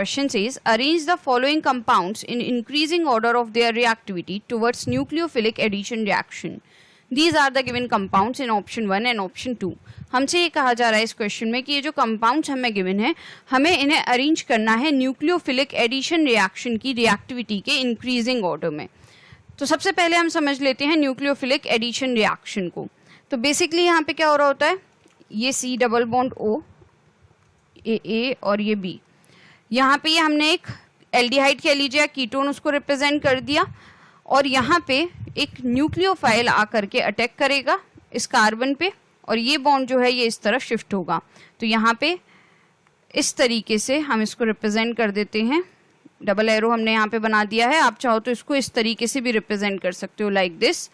Question says, arrange the following compounds in increasing order of their reactivity towards nucleophilic addition reaction. These are the given compounds in option 1 and option 2. हमसे ये कहा जा रहा है इस question में कि ये जो कंपाउंड्स हमें गिवन है, हमें इन्हें अरेंज करना है न्यूक्लियोफिलिक एडिशन रिएक्शन की रिएक्टिविटी के इंक्रीजिंग ऑर्डर में. तो सबसे पहले हम समझ लेते हैं न्यूक्लियोफिलिक एडिशन रिएक्शन को. तो बेसिकली यहाँ पे क्या हो रहा होता है, ये C double bond O, A और ये B. यहाँ पे ये हमने एक एल्डिहाइड कह लीजिए, कीटोन उसको रिप्रेजेंट कर दिया, और यहाँ पे एक न्यूक्लियोफाइल आकर के अटैक करेगा इस कार्बन पे, और ये बॉन्ड जो है ये इस तरफ शिफ्ट होगा. तो यहाँ पे इस तरीके से हम इसको रिप्रेजेंट कर देते हैं. डबल एरो हमने यहाँ पे बना दिया है. आप चाहो तो इसको इस तरीके से भी रिप्रेजेंट कर सकते हो, लाइक दिस.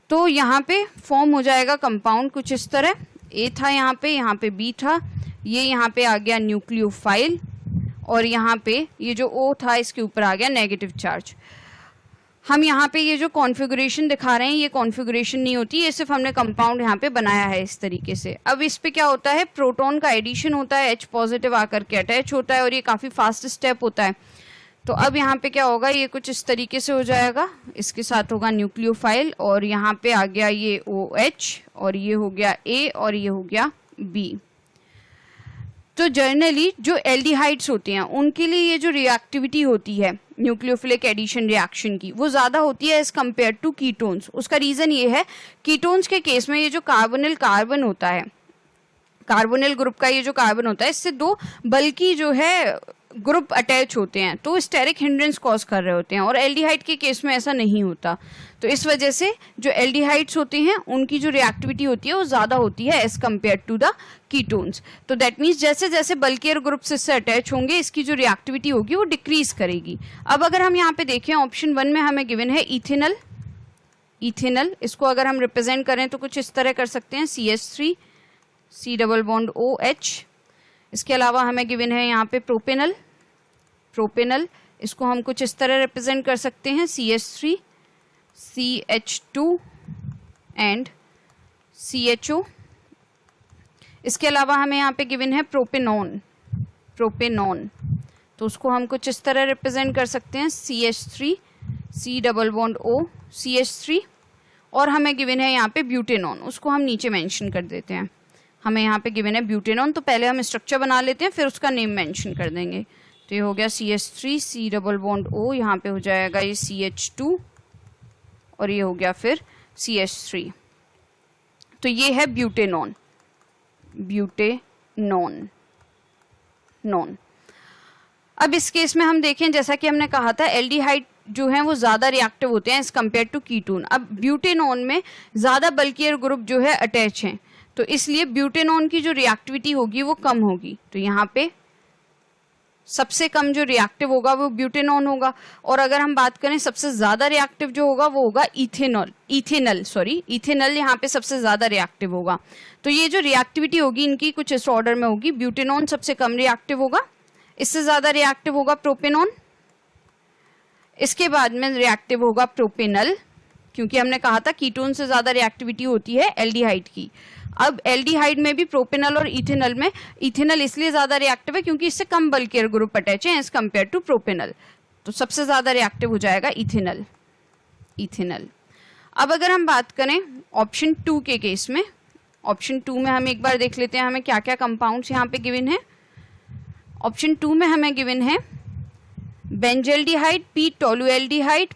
तो यहाँ पे फॉर्म हो जाएगा कंपाउंड कुछ इस तरह. ए था यहाँ पे बी था, ये यहाँ पे आ गया न्यूक्लियोफाइल, और यहाँ पे ये जो O था इसके ऊपर आ गया नेगेटिव चार्ज. हम यहाँ पे ये जो कॉन्फ़िगरेशन दिखा रहे हैं ये कॉन्फ़िगरेशन नहीं होती, ये सिर्फ हमने कंपाउंड यहाँ पे बनाया है इस तरीके से. अब इस पे क्या होता है, प्रोटॉन का एडिशन होता है, H पॉजिटिव आकर के अटैच होता है, और ये काफ़ी फास्ट स्टेप होता है. तो अब यहाँ पे क्या होगा, ये कुछ इस तरीके से हो जाएगा, इसके साथ होगा न्यूक्लियोफाइल, और यहाँ पे आ गया ये OH, और ये हो गया A, और ये हो गया B. तो जनरली जो एल्डिहाइड्स होते हैं उनके लिए ये जो रिएक्टिविटी होती है न्यूक्लियोफिलिक एडिशन रिएक्शन की, वो ज़्यादा होती है एज कम्पेयर टू कीटोन्स. उसका रीज़न ये है, कीटोन्स के केस में ये जो कार्बोनिल कार्बन होता है, कार्बोनिल ग्रुप का ये जो कार्बन होता है, इससे दो बल्कि जो है ग्रुप अटैच होते हैं, तो स्टेरिक हिंड्रेंस कॉज कर रहे होते हैं, और एल्डिहाइड के केस में ऐसा नहीं होता. तो इस वजह से जो एल्डिहाइड्स होते हैं उनकी जो रिएक्टिविटी होती है वो ज़्यादा होती है as compared to the ketones. तो दैट मीन्स जैसे जैसे बल्कियर ग्रुप्स इससे अटैच होंगे इसकी जो रिएक्टिविटी होगी वो डिक्रीज करेगी. अब अगर हम यहाँ पे देखें ऑप्शन 1 में हमें गिवन है इथेनल. इथेनल इसको अगर हम रिप्रेजेंट करें तो कुछ इस तरह कर सकते हैं, CH3, C double bond OH. इसके अलावा हमें गिवन है यहाँ पे प्रोपेनल. प्रोपेनल इसको हम कुछ इस तरह रिप्रेजेंट कर सकते हैं, CH3, CH2 एंड CHO. इसके अलावा हमें यहाँ पे गिवन है प्रोपेनॉन. प्रोपेनॉन तो उसको हम कुछ इस तरह रिप्रेजेंट कर सकते हैं, CH3, C double bond O, CH3. और हमें गिवन है यहाँ पे ब्यूटेनॉन, उसको हम नीचे मेंशन कर देते हैं. हमें यहाँ पे गिवन है ब्यूटेनॉन, तो पहले हम स्ट्रक्चर बना लेते हैं फिर उसका नेम मेंशन कर देंगे. तो ये हो गया CH3, C double bond O, यहाँ पे हो जाएगा ये CH2, और ये हो गया फिर CH3. तो ये है ब्यूटेनॉन. Butanone non. अब इस केस में हम देखें, जैसा कि हमने कहा था एल्डिहाइड जो है वो ज़्यादा रिएक्टिव होते हैं एज कम्पेयर टू कीटोन. अब ब्यूटेनॉन में ज़्यादा बल्कियर ग्रुप जो है अटैच हैं, तो इसलिए ब्यूटेनॉन की जो रिएक्टिविटी होगी वो कम होगी. तो यहाँ पे सबसे कम जो रिएक्टिव होगा वो ब्यूटेनॉन होगा. और अगर हम बात करें सबसे ज़्यादा रिएक्टिव जो होगा वो होगा इथेनल यहाँ पे सबसे ज़्यादा रिएक्टिव होगा. तो ये जो रिएक्टिविटी होगी इनकी कुछ इस ऑर्डर में होगी. ब्यूटेनॉन सबसे कम रिएक्टिव होगा, इससे ज़्यादा रिएक्टिव होगा प्रोपेनॉन, इसके बाद में रिएक्टिव होगा प्रोपेनल, क्योंकि हमने कहा था कीटोन से ज़्यादा रिएक्टिविटी होती है एल्डिहाइड की. अब एल्डिहाइड में भी प्रोपेनल और इथेनल में इथेनल इसलिए ज़्यादा रिएक्टिव है क्योंकि इससे कम बल्कियर ग्रुप अटैच है एज कम्पेयर टू प्रोपेनल. तो सबसे ज़्यादा रिएक्टिव हो जाएगा इथेनल. इथेनल. अब अगर हम बात करें ऑप्शन 2 के केस में, ऑप्शन 2 में हम एक बार देख लेते हैं हमें क्या क्या कंपाउंड्स यहाँ पे गिवन है. ऑप्शन 2 में हमें गिवन है बेंजल्डिहाइड, P टोलुएल्डिहाइड.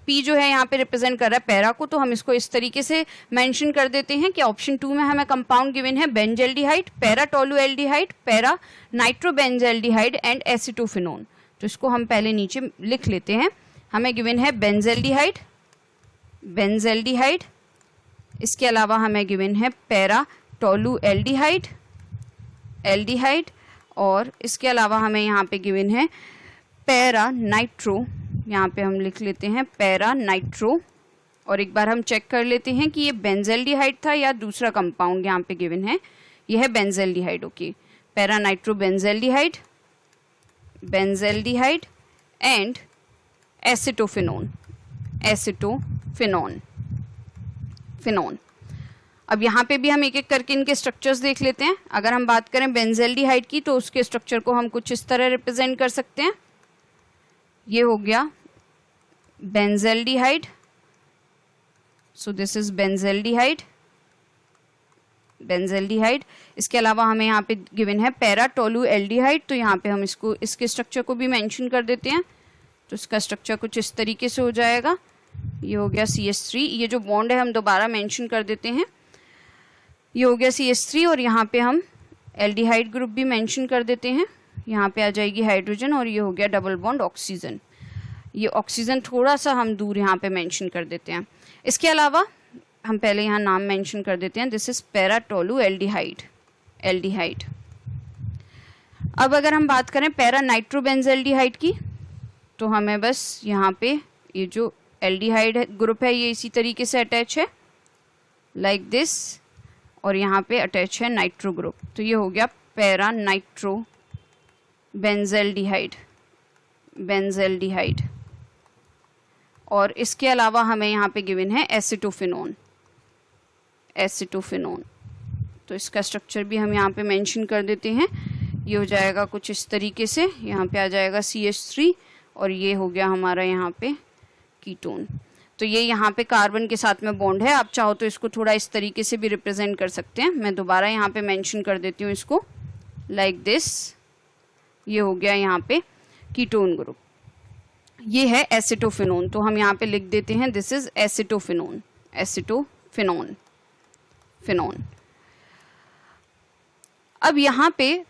P जो है यहाँ पे रिप्रेजेंट कर रहा है पैरा को, तो हम इसको इस तरीके से मेंशन कर देते हैं कि ऑप्शन 2 में हमें कंपाउंड गिवन है benzaldehyde, para tolualdehyde, para nitrobenzaldehyde and acetophenone. तो इसको हम पहले नीचे लिख लेते हैं. हमें गिवन है बेंजल्डिहाइड, बेंजल्डिहाइड. इसके अलावा हमें गिवन है पैरा टोलुएल्डिहाइड, एल्डिहाइड. और इसके अलावा हमें यहाँ पे गिवन है पैरा नाइट्रो, यहाँ पे हम लिख लेते हैं पैरा नाइट्रो. और एक बार हम चेक कर लेते हैं कि ये बेंजल्डिहाइड था या दूसरा कंपाउंड यहाँ पे गिवन है. ये है benzaldehyde. Okay, para nitro benzaldehyde, benzaldehyde and acetophenone, acetophenone, phenone. अब यहाँ पे भी हम एक एक करके इनके स्ट्रक्चर्स देख लेते हैं। अगर हम बात करें बेंजल्डिहाइड की तो उसके स्ट्रक्चर को हम कुछ इस तरह रिप्रेजेंट कर सकते हैं। ये हो गया benzaldehyde, so this is benzaldehyde, benzaldehyde. इसके अलावा हमें यहाँ पे गिवन है पैरा टोलू एल्डिहाइड, तो यहाँ पे हम इसको इसके स्ट्रक्चर को भी मेंशन कर देते हैं। तो इसका स्ट्रक्चर कुछ इस तरीके से हो जाएगा। ये हो गया CH3, ये जो बॉन्ड है हम दोबारा मेंशन कर देते हैं। ये हो गया CH3 और यहाँ पे हम एल्डिहाइड ग्रुप भी मेंशन कर देते हैं। यहाँ पे आ जाएगी हाइड्रोजन और ये हो गया डबल बॉन्ड ऑक्सीजन। ये ऑक्सीजन थोड़ा सा हम दूर यहाँ पे मेंशन कर देते हैं। इसके अलावा हम पहले यहाँ नाम मेंशन कर देते हैं, this is para tolu aldehyde, aldehyde. अब अगर हम बात करें पैरा नाइट्रोबेंजल्डिहाइड की तो हमें बस यहाँ पे ये जो एल्डिहाइड ग्रुप है ये इसी तरीके से अटैच है लाइक दिस, और यहाँ पे अटैच है नाइट्रो ग्रुप, तो ये हो गया पैरा नाइट्रो बेंजल्डिहाइड, बेंजल्डिहाइड। और इसके अलावा हमें यहाँ पे गिवन है एसिटोफिनोन, एसिटोफिनोन। तो इसका स्ट्रक्चर भी हम यहाँ पे मेंशन कर देते हैं। ये हो जाएगा कुछ इस तरीके से, यहाँ पे आ जाएगा CH3 और ये हो गया हमारा यहाँ पे कीटोन। तो ये यहाँ पे कार्बन के साथ में बॉन्ड है। आप चाहो तो इसको थोड़ा इस तरीके से भी रिप्रेजेंट कर सकते हैं। मैं दोबारा यहाँ पे मेंशन कर देती हूँ इसको लाइक दिस। ये हो गया यहाँ पे कीटोन ग्रुप। ये है एसिटोफिनोन, तो हम यहाँ पे लिख देते हैं this is acetophenone, acetophenone, phenone. अब यहाँ पे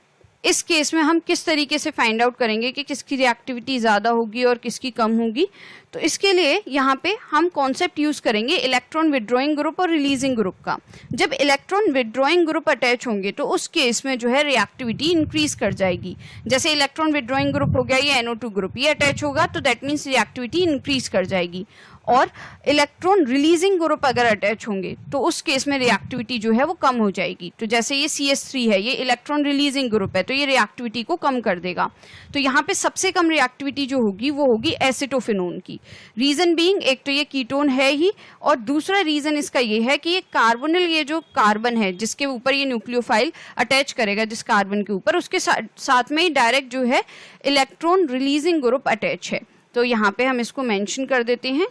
इस केस में हम किस तरीके से फाइंड आउट करेंगे कि किसकी रिएक्टिविटी ज़्यादा होगी और किसकी कम होगी। तो इसके लिए यहाँ पे हम कॉन्सेप्ट यूज़ करेंगे इलेक्ट्रॉन विड्रॉइंग ग्रुप और रिलीजिंग ग्रुप का। जब इलेक्ट्रॉन विड्रॉइंग ग्रुप अटैच होंगे तो उस केस में जो है रिएक्टिविटी इंक्रीज कर जाएगी। जैसे इलेक्ट्रॉन विड्रॉइंग ग्रुप हो गया ये NO2 ग्रुप, ये अटैच होगा तो दैट मीन्स रिएक्टिविटी इंक्रीज कर जाएगी। और इलेक्ट्रॉन रिलीजिंग ग्रुप अगर अटैच होंगे तो उस केस में रिएक्टिविटी जो है वो कम हो जाएगी। तो जैसे ये CH3 है, ये इलेक्ट्रॉन रिलीजिंग ग्रुप है, तो ये रिएक्टिविटी को कम कर देगा। तो यहाँ पे सबसे कम रिएक्टिविटी जो होगी वो होगी एसिटोफिनोन की। रीजन बीइंग, एक तो ये कीटोन है ही, और दूसरा रीजन इसका ये है कि ये कार्बोनिल, ये जो कार्बन है जिसके ऊपर ये न्यूक्लियोफाइल अटैच करेगा जिस कार्बन के ऊपर, उसके साथ में ही डायरेक्ट जो है इलेक्ट्रॉन रिलीजिंग ग्रुप अटैच है। तो यहाँ पे हम इसको मेंशन कर देते हैं,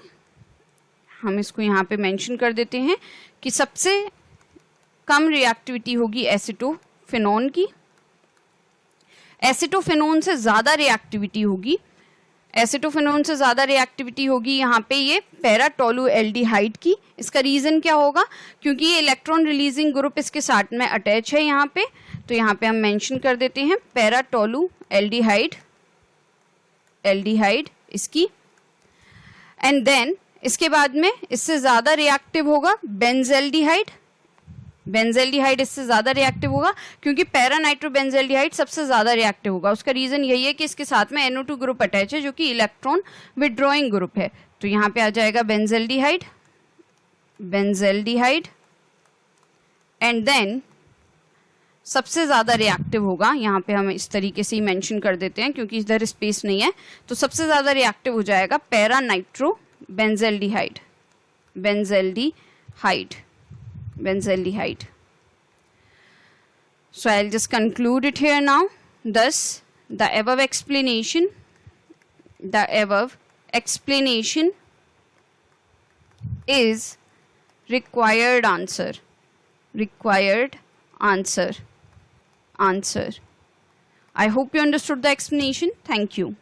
हम इसको यहाँ पे मेंशन कर देते हैं कि सबसे कम रिएक्टिविटी होगी एसिटोफिनोन की। एसिटोफिनोन से ज़्यादा रिएक्टिविटी होगी, एसिटोफिनोन से ज़्यादा रिएक्टिविटी होगी यहाँ पे ये पैरा टोलू एल्डिहाइड की। इसका रीज़न क्या होगा, क्योंकि ये इलेक्ट्रॉन रिलीजिंग ग्रुप इसके साथ में अटैच है यहाँ पे। तो यहाँ पे हम मेंशन कर देते हैं पैरा टोलू एल्डिहाइड, एल्डिहाइड इसकी। एंड देन इसके बाद में इससे ज़्यादा रिएक्टिव होगा बेंजल्डिहाइड, बेंजल्डिहाइड इससे ज़्यादा रिएक्टिव होगा क्योंकि पैरा नाइट्रोबेंजल्डिहाइड सबसे ज़्यादा रिएक्टिव होगा। उसका रीज़न यही है कि इसके साथ में NO2 ग्रुप अटैच है जो कि इलेक्ट्रॉन विड्रॉइंग ग्रुप है। तो यहाँ पे आ जाएगा बेंजल्डिहाइड, बेंजल्डिहाइड। एंड देन सबसे ज़्यादा रिएक्टिव होगा, यहाँ पे हम इस तरीके से ही मेंशन कर देते हैं क्योंकि इधर स्पेस नहीं है, तो सबसे ज़्यादा रिएक्टिव हो जाएगा para nitro benzaldehyde, benzaldehyde, benzaldehyde. So I'll just conclude it here now. Thus, the above explanation is required answer, required answer. I hope you understood the explanation. Thank you.